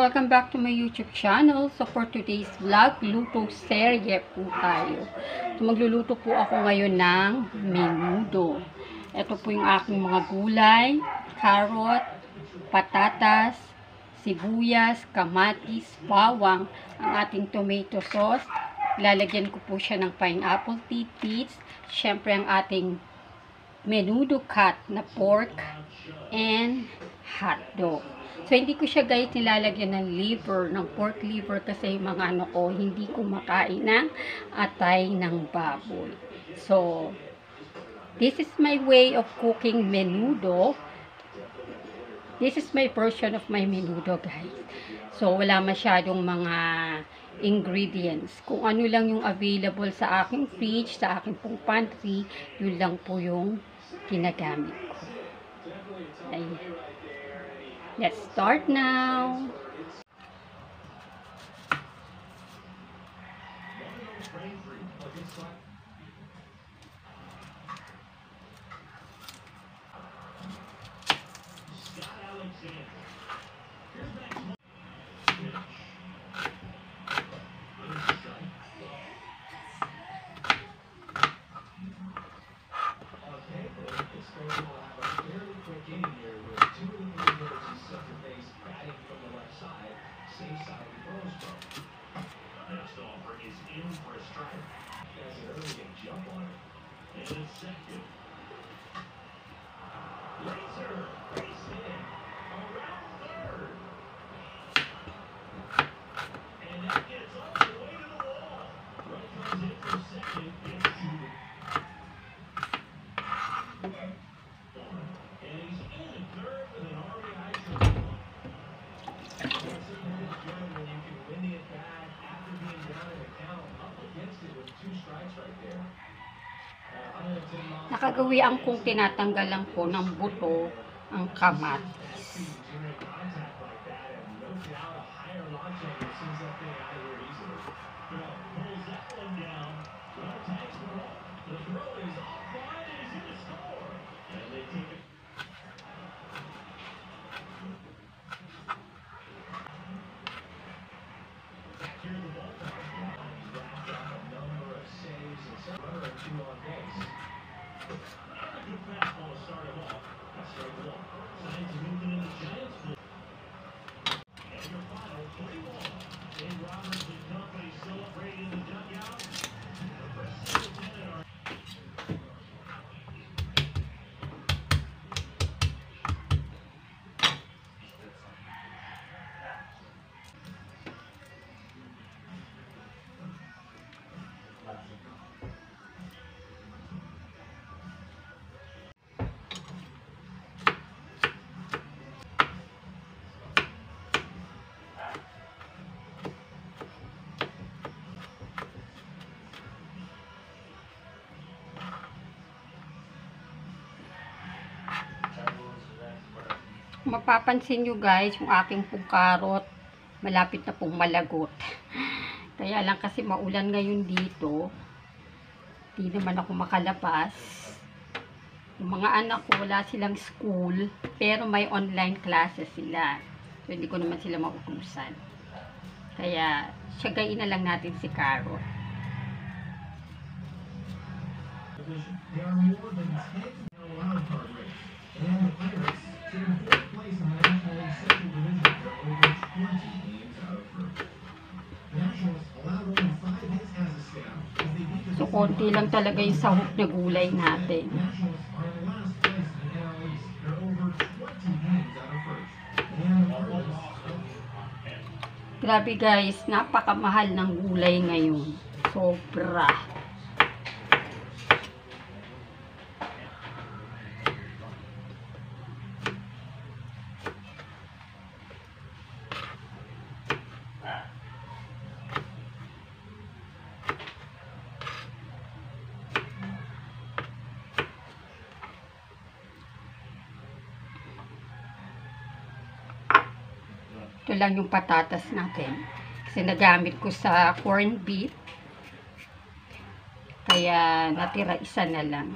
Welcome back to my YouTube channel. So for today's vlog, luto serye po tayo. So magluluto po ako ngayon ng menudo. Ito po yung aking mga gulay, carrot, patatas, sibuyas, kamatis, bawang, ang ating tomato sauce. Lalagyan ko po siya ng pineapple tidbits. Syempre ang ating menudo cut na pork and hotdog. So, hindi ko siya guys nilalagyan ng liver, ng pork liver kasi yung mga ano ko, hindi ko makain ng atay ng baboy. So, this is my way of cooking menudo. This is my version of my menudo guys. So, wala masyadong mga ingredients. Kung ano lang yung available sa aking fridge, sa aking pong pantry, yun lang po yung ginagamit ko. Ayan. Let's start now. Nakagawian kong tinatanggalan po ng buto ang kamatis. Mapapansin nyo guys, yung aking pong carrot, malapit na pong malagot. Kaya lang kasi maulan ngayon dito, di naman ako makalabas. Yung mga anak ko, wala silang school, pero may online classes sila. So, hindi ko naman sila mautusan. Kaya, siyagain na lang natin si carrot. There are more than 10 allowed card rates, and the Pirates sit in fourth place in the National League Central Division for over 20 games out of first. The Nationals allowed only 5 hits as a staff as they beat the So, konti lang talaga yung sahog na gulay natin. The Nationals are in last place in the NL East. They're over 20 games out of first. And the Cardinals. Grabe guys, napakamahal ng gulay ngayon. Sobra. Ito lang yung patatas natin. Kasi nagamit ko sa corned beef. Kaya natira isa na lang.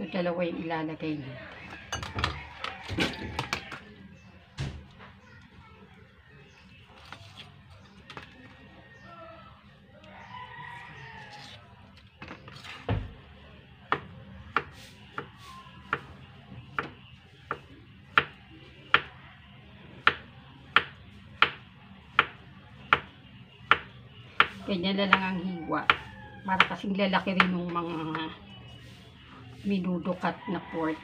So, dalawa yung ilalagay niyo. Ganyan na lang ang hiwa. Para kasing lalaki rin ng mga menudo cut na pork.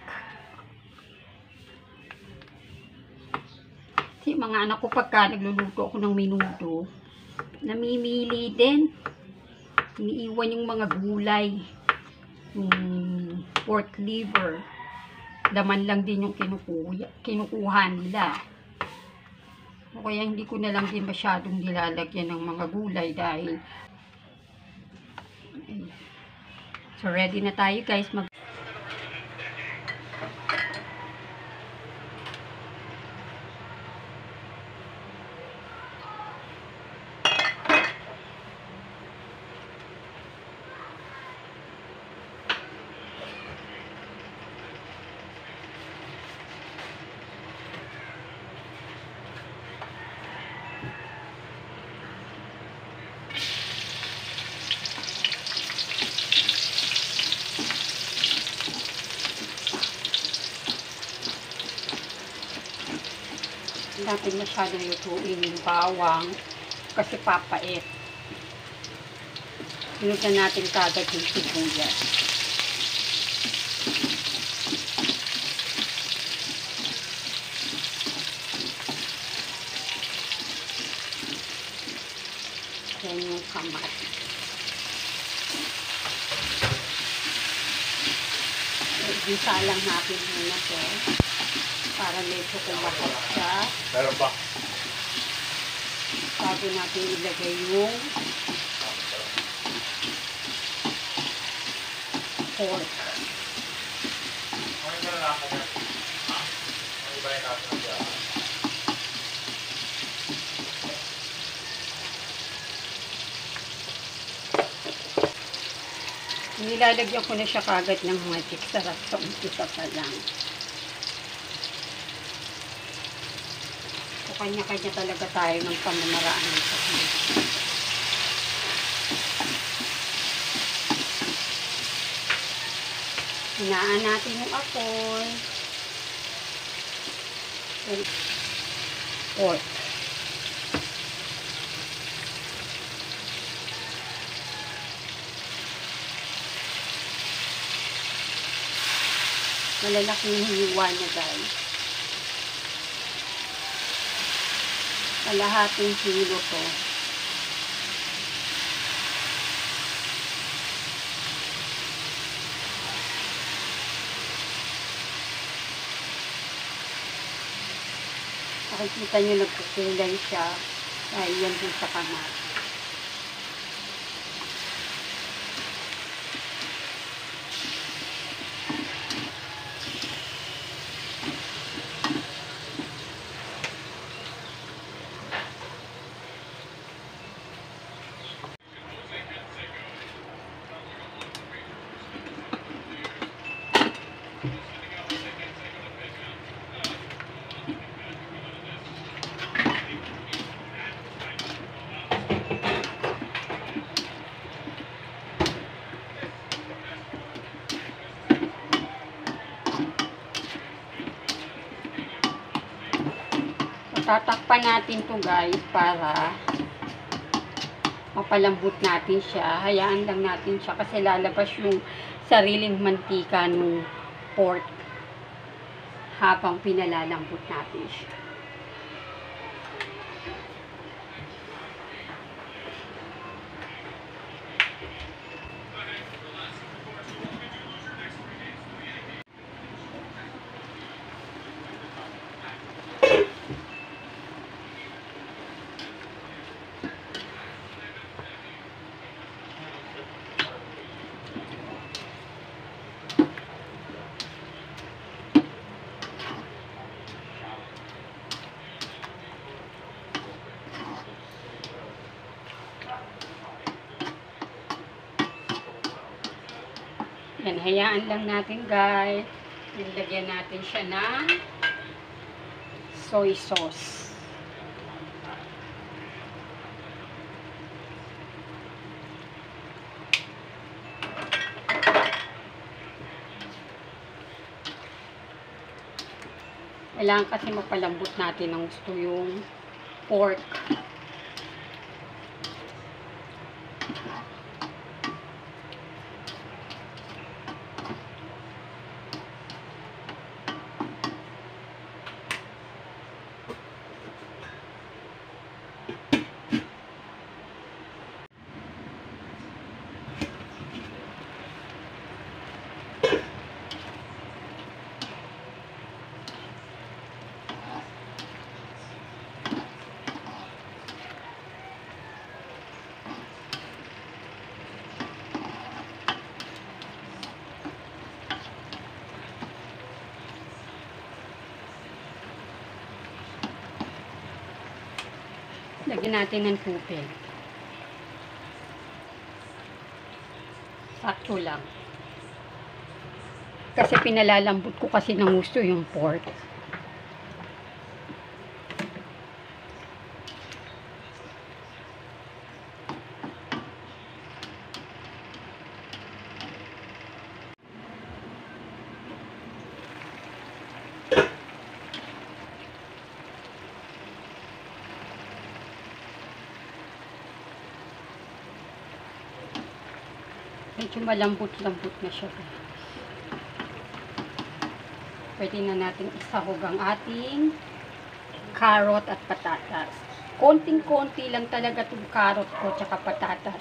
Kasi mga anak ko pagka nagluluto ako ng menudo, namimili din. Iniiwan yung mga gulay. Yung pork liver. Laman lang din yung kinukuha nila. O kaya hindi ko na lang din masyadong nilalagyan ng mga gulay dahil so ready na tayo guys. Natin masyadong lutuin yung bawang kasi papait. Sunod na natin kagad yung sibuyas. Then yung kamatis. Gisa lang natin muna ito. Para medyo kumakot siya. Meron ba? Bago natin ilagay yung pork. Okay na lang ako na. Ang iba yung natin na siya. Nilalagyan ko na siya kagad ng magic sarap sa umpisa pa lang. Kanya-kanya talaga tayo ng pamamaraan ng pagkain. Hinaan natin yung apoy. Pork. Malalaking hiwa niya guys. Kalahating kilo to. Nakikita nyo nagkukulay siya dahil yan din sa kamatis. Tatakpan natin to guys para mapalambot natin siya. Hayaan lang natin siya kasi lalabas yung sariling mantika ng pork habang pinalalambot natin siya. Yan, hayaan lang natin guys. Nilagyan natin siya ng soy sauce. Kailangan kasi mapalambot natin ng gusto yung pork. Lagyan natin ng tubig. Sakto lang. Kasi pinalalambot ko kasi ng gusto yung pork. Medyo malambot-lambot na siya. Pwede na natin isahog ang ating carrot at patatas. Konting-konti lang talaga itong carrot ko tsaka patatas.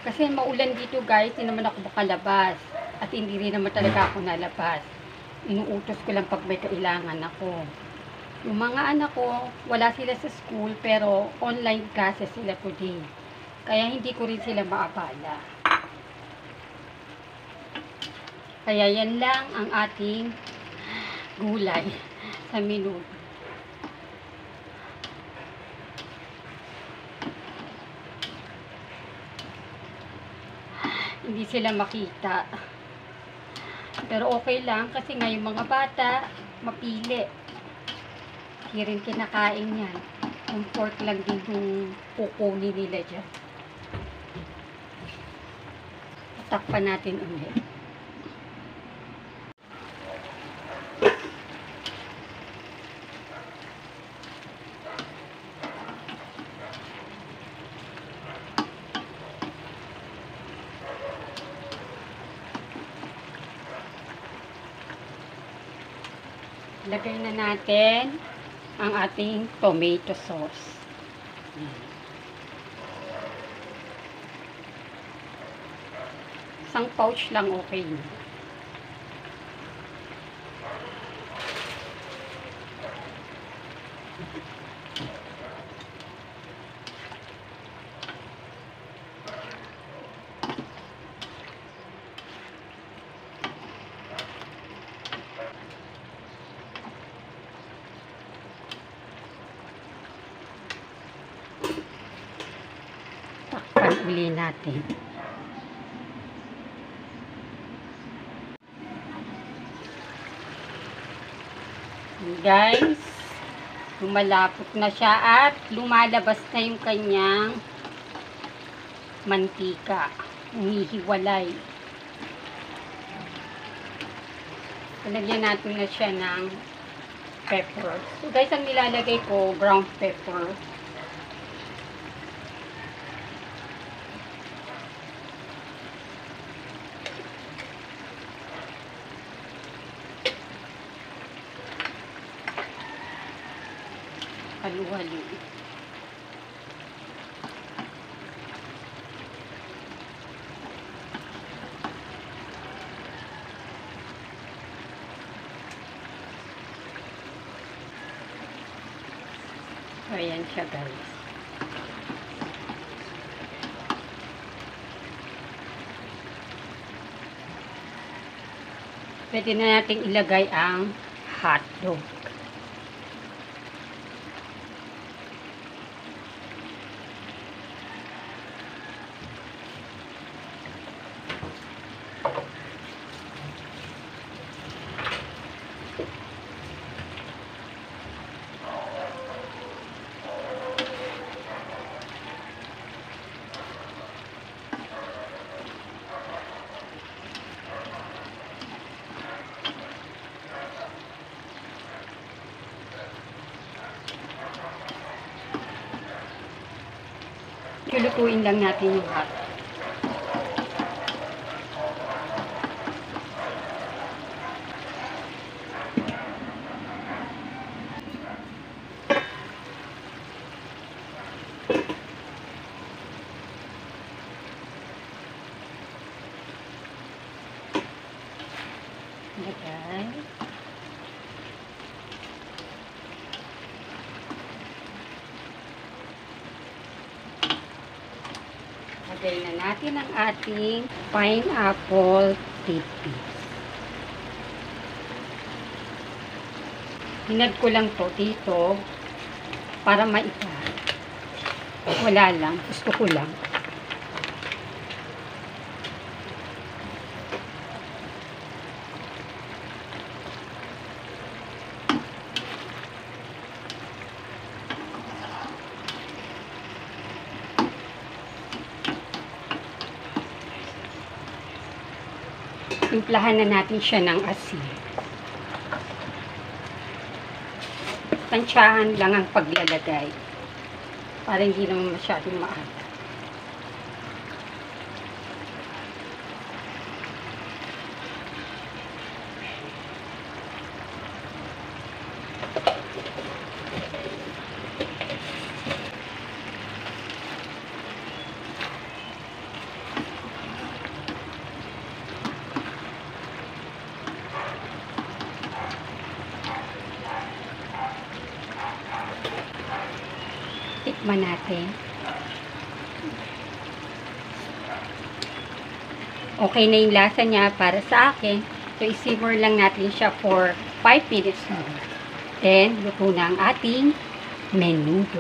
Kasi maulan dito guys, hindi naman ako makalabas. At hindi rin naman talaga ako nalabas. Inuutos ko lang pag may kailangan ako. Yung mga anak ko, wala sila sa school pero online classes sila today. Kaya hindi ko rin sila maabala. Kaya yan lang ang ating gulay sa menudo. Hindi sila makita. Pero okay lang kasi nga yung mga bata mapili. Hindi rin kinakain yan. Yung pork lang din yung kukunin nila dyan. Takpan natin ulit. Lagay na natin ang ating tomato sauce. Isang pouch lang okay. Takpan uli natin. Guys, lumalapot na siya at lumalabas na yung kanyang mantika. Umihiwalay. Lagyan natin na siya ng pepper. So guys, ang nilalagay ko, brown pepper. Halu-halo. Ayan siya guys. Pwede na nating ilagay ang hotdog. Lulutuin lang natin yung hot. Lagay. Lagay na natin ang ating pineapple tidbits. Hinad ko lang to dito para maipa. Wala lang. Gusto ko lang. Timplahan na natin siya ng asin. Tansyahan lang ang paglalagay para hindi naman masyadong maalat. Tikman natin. Okay na yung lasa niya para sa akin. So, i-simmer lang natin siya for 5 minutes more. Then, luto na ang ating menudo.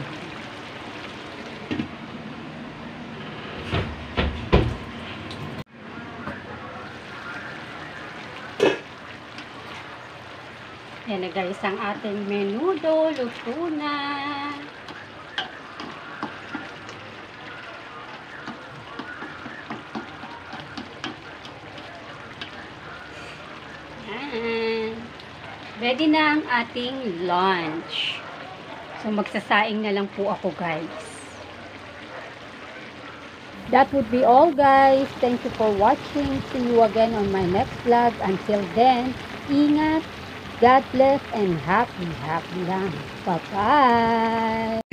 Yan na guys, ang ating menudo. Luto na. Ready na ang ating lunch. So, magsasaing na lang po ako, guys. That would be all, guys. Thank you for watching. See you again on my next vlog. Until then, ingat, God bless, and happy lang. Bye-bye!